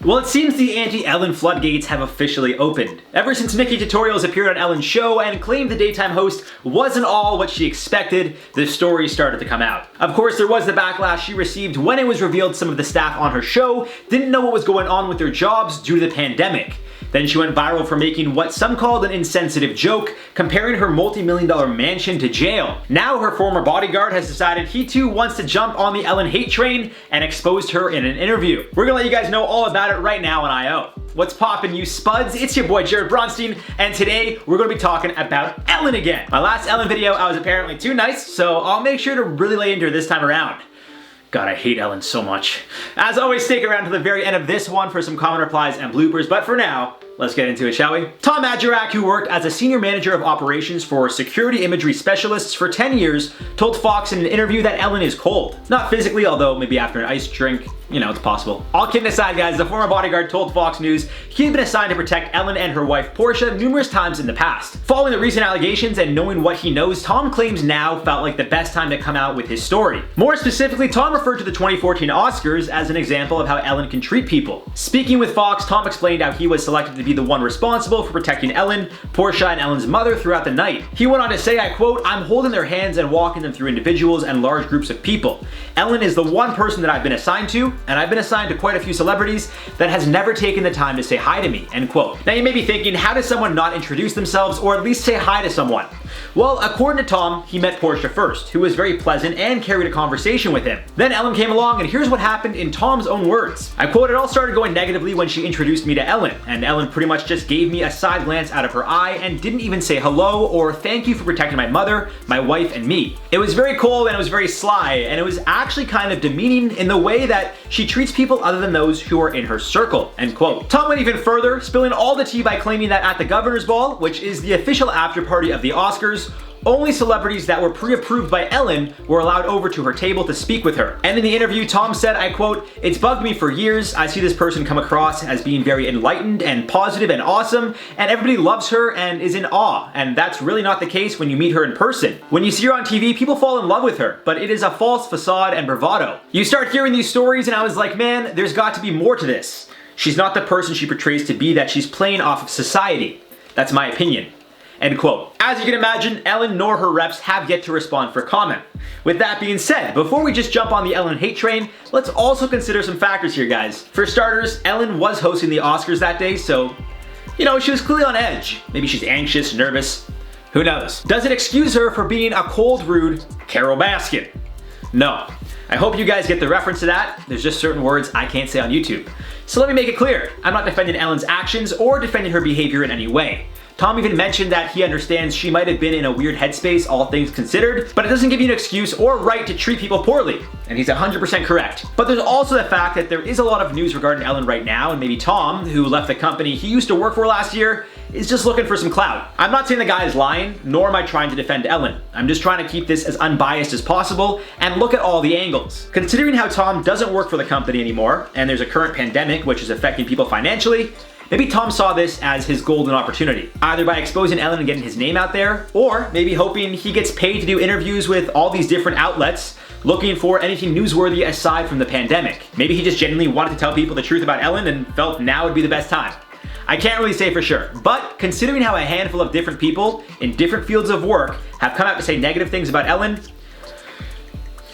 Well, it seems the anti-Ellen floodgates have officially opened. Ever since Nikki Tutorials appeared on Ellen's show and claimed the daytime host wasn't all what she expected, the story started to come out. Of course, there was the backlash she received when it was revealed some of the staff on her show didn't know what was going on with their jobs due to the pandemic. Then she went viral for making what some called an insensitive joke, comparing her multi-million-dollar mansion to jail. Now her former bodyguard has decided he too wants to jump on the Ellen hate train and exposed her in an interview. We're gonna let you guys know all about it right now on I.O. What's poppin', you spuds? It's your boy Jared Bronstein, and today we're gonna be talking about Ellen again. My last Ellen video I was apparently too nice, so I'll make sure to really lay into her this time around. God, I hate Ellen so much. As always, stick around to the very end of this one for some common replies and bloopers, but for now, let's get into it, shall we? Tom Adjurak, who worked as a senior manager of operations for security imagery specialists for 10 years, told Fox in an interview that Ellen is cold. Not physically, although maybe after an iced drink, you know, it's possible. All kidding aside, guys, the former bodyguard told Fox News he had been assigned to protect Ellen and her wife Portia numerous times in the past. Following the recent allegations and knowing what he knows, Tom claims now felt like the best time to come out with his story. More specifically, Tom referred to the 2014 Oscars as an example of how Ellen can treat people. Speaking with Fox, Tom explained how he was selected to be the one responsible for protecting Ellen, Portia, and Ellen's mother throughout the night. He went on to say, I quote, "I'm holding their hands and walking them through individuals and large groups of people. Ellen is the one person that I've been assigned to, and I've been assigned to quite a few celebrities that has never taken the time to say hi to me," end quote. Now you may be thinking, how does someone not introduce themselves or at least say hi to someone? Well, according to Tom, he met Portia first, who was very pleasant and carried a conversation with him. Then Ellen came along, and here's what happened in Tom's own words. I quote, "It all started going negatively when she introduced me to Ellen, and Ellen pretty much just gave me a side glance out of her eye and didn't even say hello or thank you for protecting my mother, my wife, and me. It was very cold and it was very sly, and it was actually kind of demeaning in the way that she treats people other than those who are in her circle," end quote. Tom went even further, spilling all the tea by claiming that at the Governor's Ball, which is the official after party of the Oscars, only celebrities that were pre-approved by Ellen were allowed over to her table to speak with her. And in the interview, Tom said, I quote, "It's bugged me for years. I see this person come across as being very enlightened and positive and awesome, and everybody loves her and is in awe. And that's really not the case when you meet her in person. When you see her on TV, people fall in love with her, but it is a false facade and bravado." You start hearing these stories and I was like, man, there's got to be more to this. She's not the person she portrays to be, that she's playing off of society. That's my opinion. End quote. As you can imagine, Ellen nor her reps have yet to respond for comment. With that being said, before we just jump on the Ellen hate train, let's also consider some factors here, guys. For starters, Ellen was hosting the Oscars that day, so, you know, she was clearly on edge. Maybe she's anxious, nervous, who knows? Does it excuse her for being a cold, rude Carol Baskin? No. I hope you guys get the reference to that. There's just certain words I can't say on YouTube. So let me make it clear, I'm not defending Ellen's actions or defending her behavior in any way. Tom even mentioned that he understands she might have been in a weird headspace, all things considered, but it doesn't give you an excuse or right to treat people poorly. And he's 100% correct. But there's also the fact that there is a lot of news regarding Ellen right now, and maybe Tom, who left the company he used to work for last year, is just looking for some clout. I'm not saying the guy is lying, nor am I trying to defend Ellen. I'm just trying to keep this as unbiased as possible and look at all the angles. Considering how Tom doesn't work for the company anymore, and there's a current pandemic which is affecting people financially, maybe Tom saw this as his golden opportunity, either by exposing Ellen and getting his name out there, or maybe hoping he gets paid to do interviews with all these different outlets, looking for anything newsworthy aside from the pandemic. Maybe he just genuinely wanted to tell people the truth about Ellen and felt now would be the best time. I can't really say for sure, but considering how a handful of different people in different fields of work have come out to say negative things about Ellen,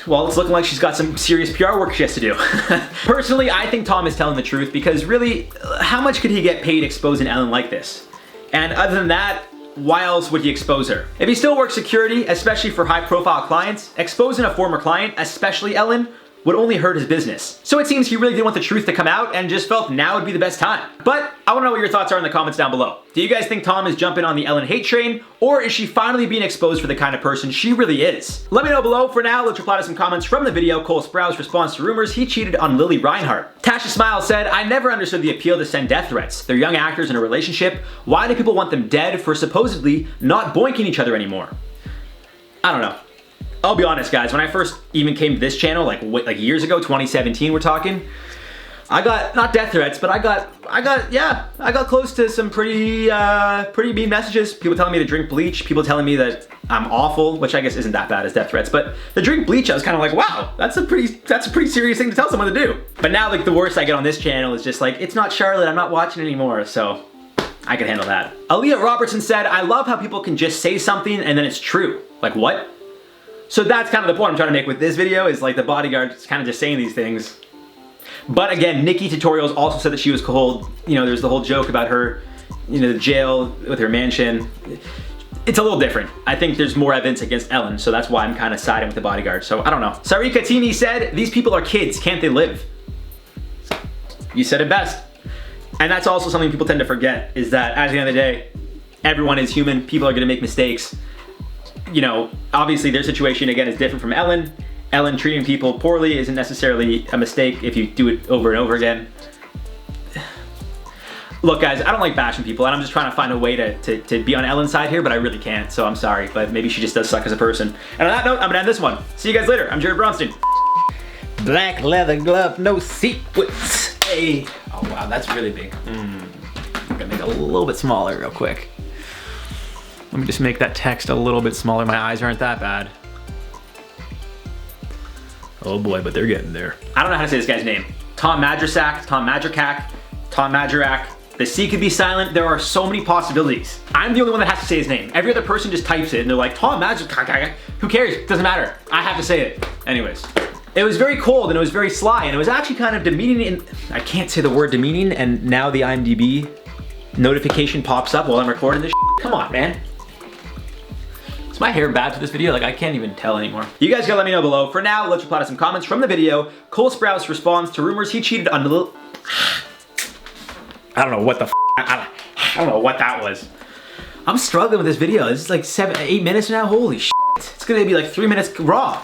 well, it's looking like she's got some serious PR work she has to do. Personally, I think Tom is telling the truth because really, how much could he get paid exposing Ellen like this? And other than that, why else would he expose her? If he still works security, especially for high-profile clients, exposing a former client, especially Ellen, would only hurt his business. So it seems he really didn't want the truth to come out and just felt now would be the best time. But I wanna know what your thoughts are in the comments down below. Do you guys think Tom is jumping on the Ellen hate train, or is she finally being exposed for the kind of person she really is? Let me know below. For now, let's reply to some comments from the video. Cole Sprouse responds to rumors he cheated on Lily Reinhart. Tasha Smile said, I never understood the appeal to send death threats. They're young actors in a relationship. Why do people want them dead for supposedly not boinking each other anymore? I don't know. I'll be honest, guys, when I first even came to this channel, like years ago, 2017 we're talking, I got, not death threats, but I got close to some pretty mean messages. People telling me to drink bleach, people telling me that I'm awful, which I guess isn't that bad as death threats, but the drink bleach, I was kind of like, wow, that's a pretty serious thing to tell someone to do. But now like the worst I get on this channel is just like, it's not Charlotte, I'm not watching anymore, so I can handle that. Aaliyah Robertson said, I love how people can just say something and then it's true. Like what? So that's kind of the point I'm trying to make with this video, is like the bodyguard is kind of just saying these things. But again, Nikki Tutorials also said that she was cold. You know, there's the whole joke about her, you know, the jail with her mansion. It's a little different. I think there's more evidence against Ellen, so that's why I'm kind of siding with the bodyguard. So I don't know. Sarika Tini said, these people are kids, can't they live? You said it best. And that's also something people tend to forget, is that at the end of the day, everyone is human, people are gonna make mistakes. You know, obviously their situation again is different from Ellen. Ellen treating people poorly isn't necessarily a mistake if you do it over and over again. Look guys, I don't like bashing people, and I'm just trying to find a way to be on Ellen's side here, but I really can't, so I'm sorry, but maybe she just does suck as a person. And on that note, I'm gonna end this one. See you guys later. I'm Jared Bronstein. Black leather glove, no sequins. Hey. Oh wow, that's really big. I'm gonna make it a little bit smaller real quick. Let me just make that text a little bit smaller. My eyes aren't that bad. Oh boy, but they're getting there. I don't know how to say this guy's name. Tom Madrasak, Tom Madrakac, Tom Madrak. The C could be silent. There are so many possibilities. I'm the only one that has to say his name. Every other person just types it and they're like, Tom Madrakac. Who cares? Doesn't matter. I have to say it. Anyways. It was very cold and it was very sly and it was actually kind of demeaning. I can't say the word demeaning, and now the IMDb notification pops up while I'm recording this shit. Come on, man. Is my hair bad for this video? Like, I can't even tell anymore. You guys gotta let me know below. For now, let's reply to some comments from the video. Cole Sprouse responds to rumors he cheated on the little... I don't know what the I don't know what that was. I'm struggling with this video. This is like 8 minutes now. Holy shit. It's gonna be like 3 minutes raw.